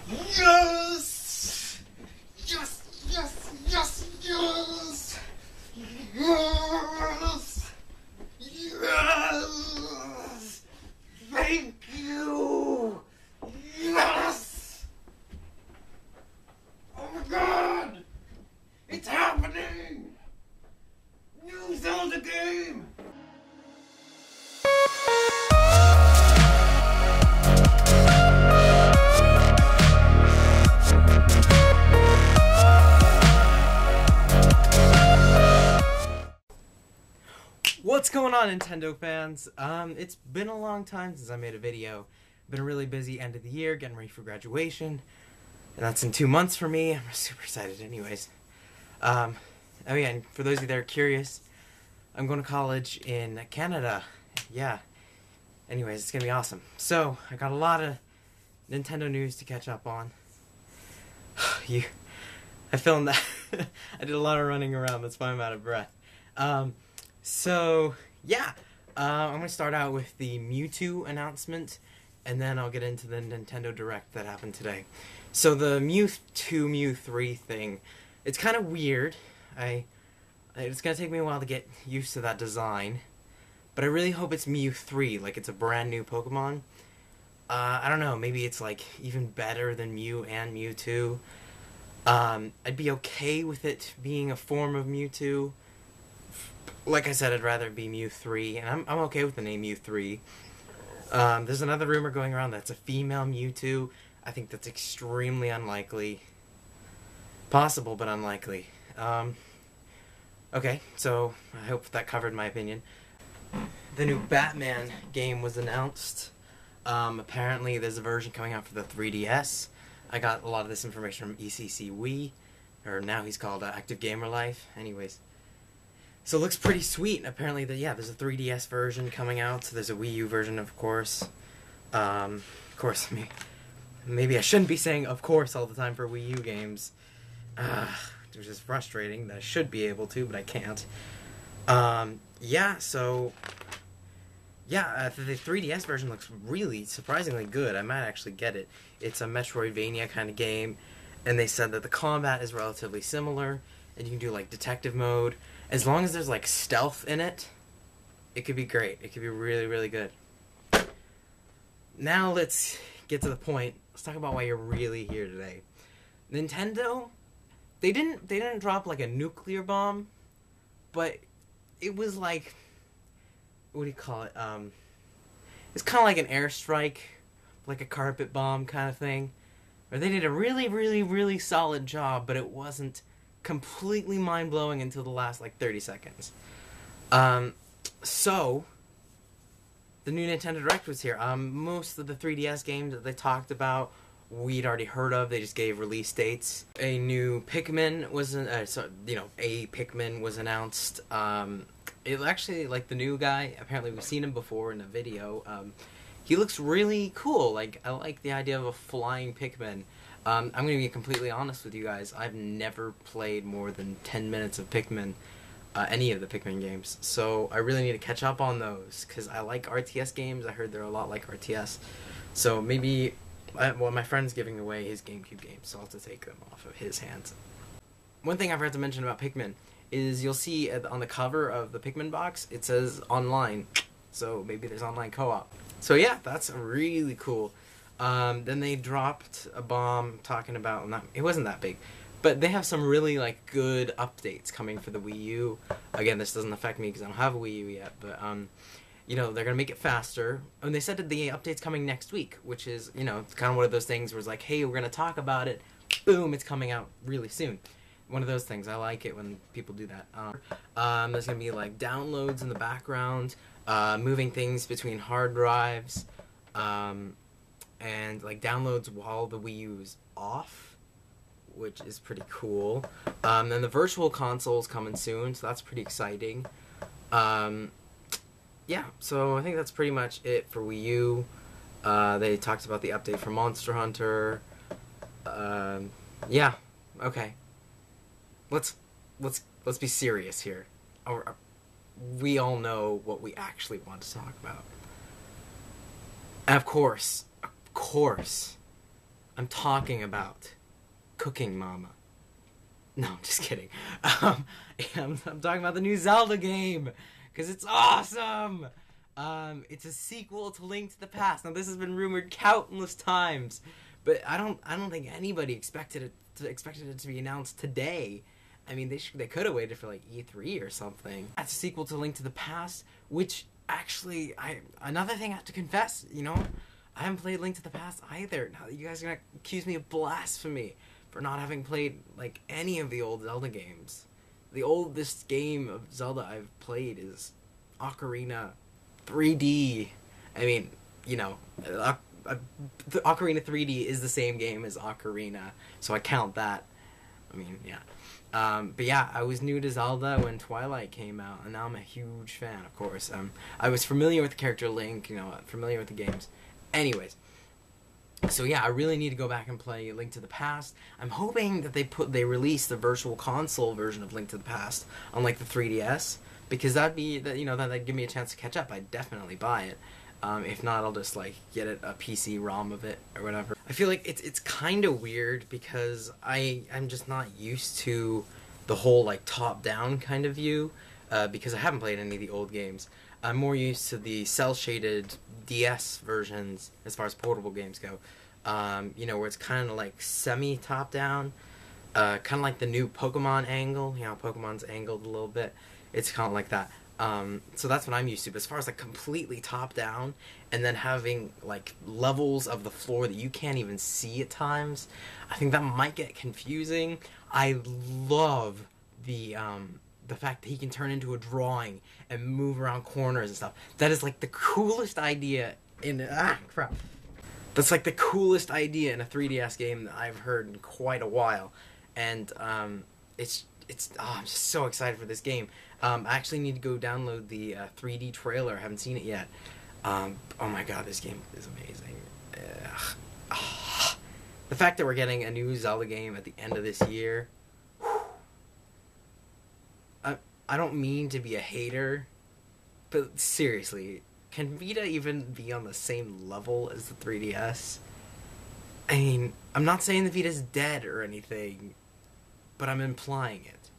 Yes! Yes! Yes! Yes! Yes! Yes! Yes! Thank you! Yes! Oh my god! It's happening! New Zelda game! What's going on, Nintendo fans? It's been a long time since I made a video. Been a really busy end of the year, getting ready for graduation. And that's in 2 months for me. I'm super excited anyways. Oh yeah, and for those of you that are curious, I'm going to college in Canada. Yeah. Anyways, it's going to be awesome. So, I got a lot of Nintendo news to catch up on. I filmed that. I did a lot of running around, that's why I'm out of breath. So, yeah, I'm going to start out with the Mewtwo announcement, and then I'll get into the Nintendo Direct that happened today. So the Mewtwo, Mew3 thing, it's kind of weird. It's going to take me a while to get used to that design, but I really hope it's Mew3, like it's a brand new Pokemon. I don't know, maybe it's like even better than Mew and Mewtwo. I'd be okay with it being a form of Mewtwo. Like I said, I'd rather it be Mew3, and I'm okay with the name Mew3. There's another rumor going around that's a female Mewtwo. I think that's extremely unlikely. Possible, but unlikely. Okay, so I hope that covered my opinion. The new Batman game was announced. Apparently there's a version coming out for the 3DS. I got a lot of this information from ECC Wii, or now he's called Active Gamer Life. Anyways. So it looks pretty sweet. Apparently, there's a 3DS version coming out. There's a Wii U version, of course. Maybe I shouldn't be saying "of course" all the time for Wii U games. Which is frustrating. That I should be able to, but I can't. The 3DS version looks really surprisingly good. I might actually get it. It's a Metroidvania kind of game, and they said that the combat is relatively similar, and you can do like detective mode. As long as there's like stealth in it, it could be great. It could be really, really good. Now let's get to the point. Let's talk about why you're really here today. Nintendo, they didn't drop like a nuclear bomb, but it was like, what do you call it? It's kind of like an airstrike, like a carpet bomb kind of thing. Or they did a really, really, really solid job, but it wasn't completely mind-blowing until the last like 30 seconds. So the new Nintendo Direct was here. Most of the 3DS games that they talked about we'd already heard of. They just gave release dates. A new Pikmin was a Pikmin was announced. It actually, like, the new guy, apparently we've seen him before in a video. He looks really cool. Like, I like the idea of a flying Pikmin. I'm going to be completely honest with you guys. I've never played more than 10 minutes of Pikmin, any of the Pikmin games. So I really need to catch up on those, because I like RTS games. I heard they're a lot like RTS. So maybe, my friend's giving away his GameCube games, so I'll have to take them off of his hands. One thing I forgot to mention about Pikmin is you'll see on the cover of the Pikmin box, it says online. So maybe there's online co-op. So yeah, that's really cool. Then they dropped a bomb talking about, it wasn't that big, but they have some really like good updates coming for the Wii U. Again, this doesn't affect me because I don't have a Wii U yet, but they're gonna make it faster. And they said that the update's coming next week, which is, it's kind of one of those things where it's like, hey, we're gonna talk about it, boom, it's coming out really soon. One of those things. I like it when people do that. There's gonna be like downloads in the background, moving things between hard drives, and like downloads while the Wii U is off, which is pretty cool. Then the virtual console's coming soon, so that's pretty exciting. Yeah, so I think that's pretty much it for Wii U. They talked about the update for Monster Hunter. Yeah, okay. Let's be serious here. We all know what we actually want to talk about. And of course, I'm talking about Cooking Mama. No, I'm just kidding. I'm talking about the new Zelda game, because it's awesome. It's a sequel to Link to the Past. Now, this has been rumored countless times, but I don't think anybody expected it to be announced today. I mean, they could have waited for like E3 or something. That's a sequel to Link to the Past, which actually, another thing I have to confess, I haven't played Link to the Past either. Now, you guys are gonna accuse me of blasphemy for not having played like any of the old Zelda games. The oldest game of Zelda I've played is Ocarina 3D. I mean, the Ocarina 3D is the same game as Ocarina, so I count that. I mean, yeah. But yeah, I was new to Zelda when Twilight came out, and now I'm a huge fan, of course. I was familiar with the character Link, familiar with the games. Anyways, so yeah, I really need to go back and play Link to the Past. I'm hoping that they release the Virtual Console version of Link to the Past on like the 3DS, because that'd give me a chance to catch up. I'd definitely buy it. If not, I'll just like get a PC ROM of it or whatever. I feel like it's kind of weird because I'm just not used to the whole like top-down kind of view, because I haven't played any of the old games. I'm more used to the cel-shaded DS versions as far as portable games go. Where it's kind of like semi-top-down, kind of like the new Pokemon angle. Pokemon's angled a little bit. It's kind of like that. So that's what I'm used to. But as far as like completely top-down, and then having like levels of the floor that you can't even see at times, I think that might get confusing. I love the fact that he can turn into a drawing and move around corners and stuff. That is like the coolest idea That's like the coolest idea in a 3DS game that I've heard in quite a while. And I'm just so excited for this game. I actually need to go download the 3D trailer. I haven't seen it yet. Oh my god, this game is amazing. The fact that we're getting a new Zelda game at the end of this year. I don't mean to be a hater, but seriously, can Vita even be on the same level as the 3DS? I mean, I'm not saying the Vita's dead or anything, but I'm implying it.